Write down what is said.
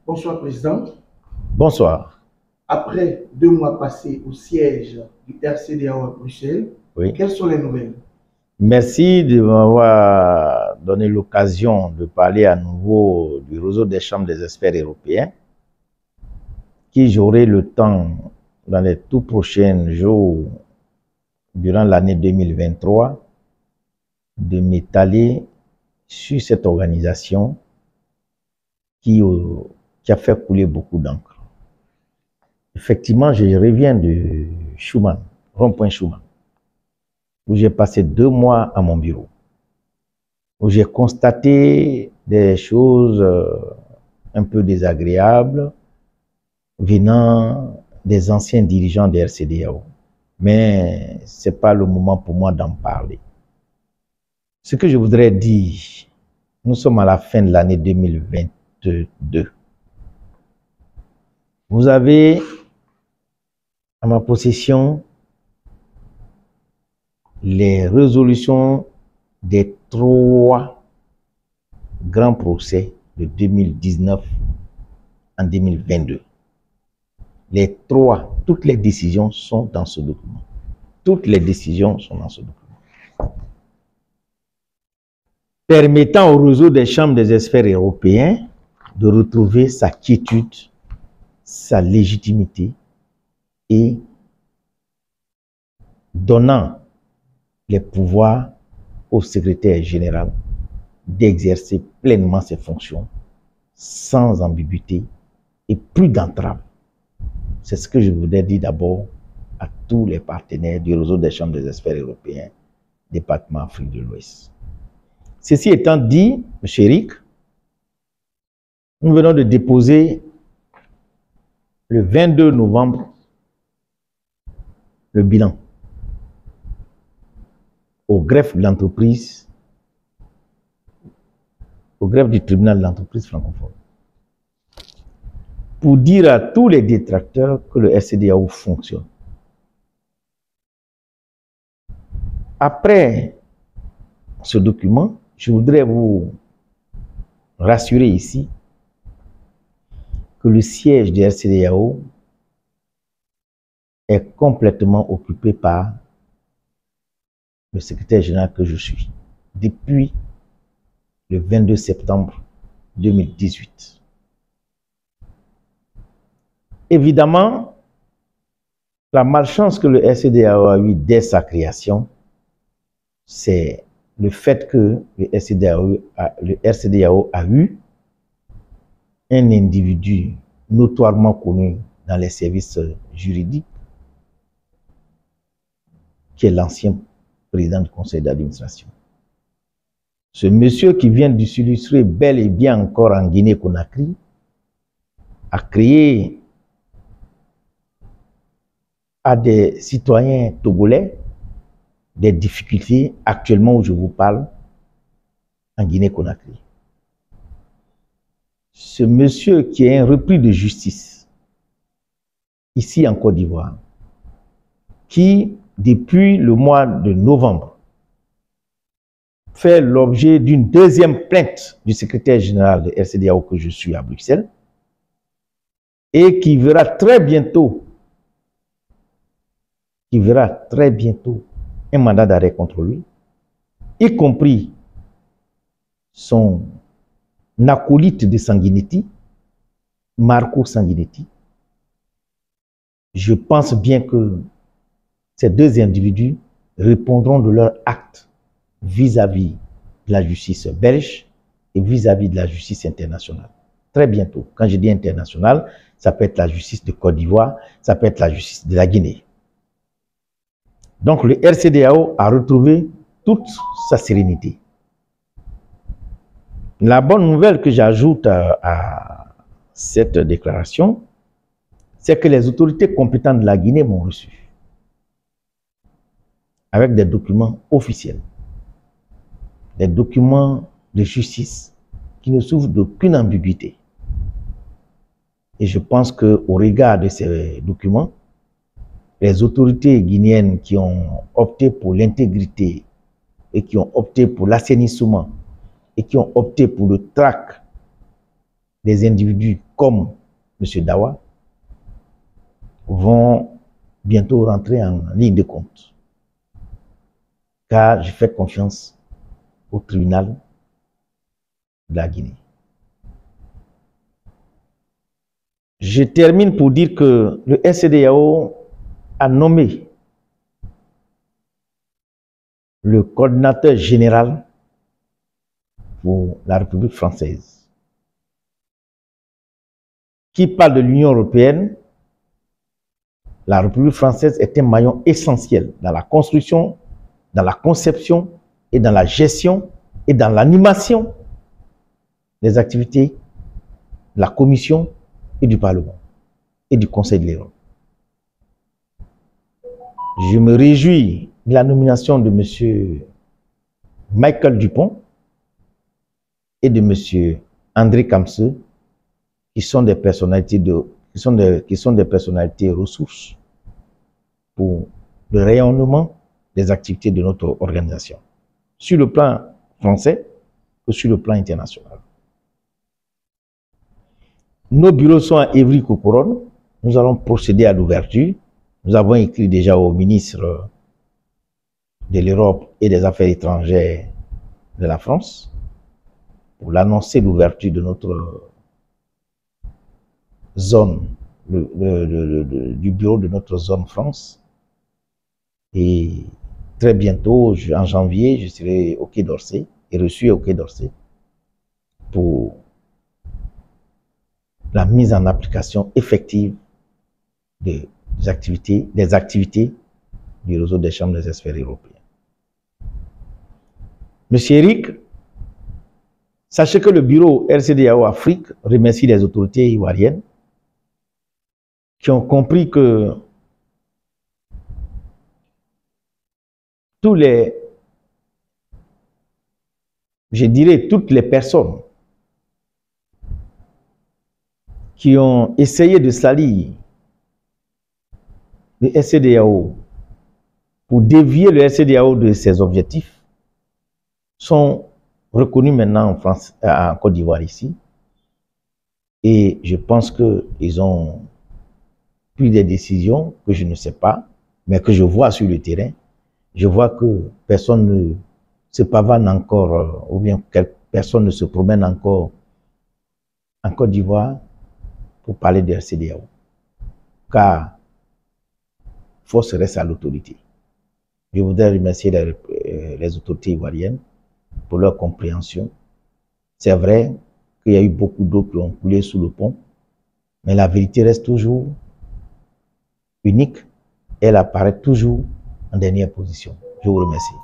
Bonsoir, Président. Bonsoir. Après 2 mois passés au siège du RCDAO à Bruxelles, Oui. quelles sont les nouvelles? Merci de m'avoir donné l'occasion de parler à nouveau du réseau des chambres des experts européens, qui j'aurai le temps, dans les tout prochains jours, durant l'année 2023, de m'étaler sur cette organisation qui a fait couler beaucoup d'encre. Effectivement, je reviens de Schuman, rond-point Schuman, où j'ai passé 2 mois à mon bureau, où j'ai constaté des choses un peu désagréables venant des anciens dirigeants des RCDAO. Mais ce n'est pas le moment pour moi d'en parler. Ce que je voudrais dire, nous sommes à la fin de l'année 2022. Vous avez à ma possession les résolutions des 3 grands procès de 2019 en 2022. Toutes les décisions sont dans ce document. Toutes les décisions sont dans ce document. Permettant au réseau des chambres des experts européens de retrouver sa quiétude, sa légitimité et donnant les pouvoirs au secrétaire général d'exercer pleinement ses fonctions sans ambiguïté et plus d'entrave. C'est ce que je voudrais dire d'abord à tous les partenaires du réseau des chambres des experts européens, département Afrique de l'Ouest. Ceci étant dit, M. Eric, nous venons de déposer le 22 novembre le bilan au greffe de l'entreprise, au greffe du tribunal de l'entreprise francophone, pour dire à tous les détracteurs que le RCDAO fonctionne. Après ce document, je voudrais vous rassurer ici que le siège du RCDAO est complètement occupé par le secrétaire général que je suis depuis le 22 septembre 2018. Évidemment, la malchance que le RCDAO a eue dès sa création, c'est le fait que le RCDAO a eu un individu notoirement connu dans les services juridiques, qui est l'ancien président du conseil d'administration. Ce monsieur qui vient de s'illustrer bel et bien encore en Guinée-Conakry a créé à des citoyens togolais des difficultés actuellement où je vous parle en Guinée-Conakry. Ce monsieur qui est un repris de justice ici en Côte d'Ivoire, qui depuis le mois de novembre fait l'objet d'une deuxième plainte du secrétaire général de RCDAO que je suis à Bruxelles et qui verra très bientôt un mandat d'arrêt contre lui, y compris son acolyte de Sanguinetti, Marco Sanguinetti. Je pense bien que ces 2 individus répondront de leur acte vis-à-vis de la justice belge et vis-à-vis de la justice internationale. Très bientôt. Quand je dis internationale, ça peut être la justice de Côte d'Ivoire, ça peut être la justice de la Guinée. Donc le RCDAO a retrouvé toute sa sérénité. La bonne nouvelle que j'ajoute à cette déclaration, c'est que les autorités compétentes de la Guinée m'ont reçu avec des documents officiels, des documents de justice qui ne souffrent d'aucune ambiguïté. Et je pense qu'au regard de ces documents, les autorités guinéennes qui ont opté pour l'intégrité et qui ont opté pour l'assainissement et qui ont opté pour le track des individus comme M. Dawa vont bientôt rentrer en ligne de compte. Car je fais confiance au tribunal de la Guinée. Je termine pour dire que le SCEDEAO a nommé le coordinateur général pour la République française. Qui parle de l'Union européenne, la République française est un maillon essentiel dans la construction, dans la conception et dans la gestion et dans l'animation des activités de la Commission et du Parlement et du Conseil de l'Europe. Je me réjouis de la nomination de M. Michael Dupont et de M. André Kamse, qui sont des personnalités ressources pour le rayonnement des activités de notre organisation, sur le plan français que sur le plan international. Nos bureaux sont à Évry-Courcouronnes. Nous allons procéder à l'ouverture. Nous avons écrit déjà au ministre de l'Europe et des Affaires étrangères de la France pour l'annoncer l'ouverture de notre zone, du bureau de notre zone France. Et très bientôt, en janvier, je serai au Quai d'Orsay et reçu au Quai d'Orsay pour la mise en application effective des activités du réseau des chambres des experts européens. Monsieur Eric, sachez que le bureau RCEDEAO Afrique remercie les autorités ivoiriennes qui ont compris que toutes les personnes qui ont essayé de salir le RCEDEAO pour dévier le RCEDEAO de ses objectifs sont reconnus maintenant en France, en Côte d'Ivoire ici. Et je pense qu'ils ont pris des décisions que je ne sais pas, mais que je vois sur le terrain. Je vois que personne ne se pavane encore, ou bien personne ne se promène encore en Côte d'Ivoire pour parler de RCEDEAO. Car force reste à l'autorité. Je voudrais remercier les autorités ivoiriennes pour leur compréhension. C'est vrai qu'il y a eu beaucoup d'eau qui ont coulé sous le pont, mais la vérité reste toujours unique. Elle apparaît toujours en dernière position. Je vous remercie.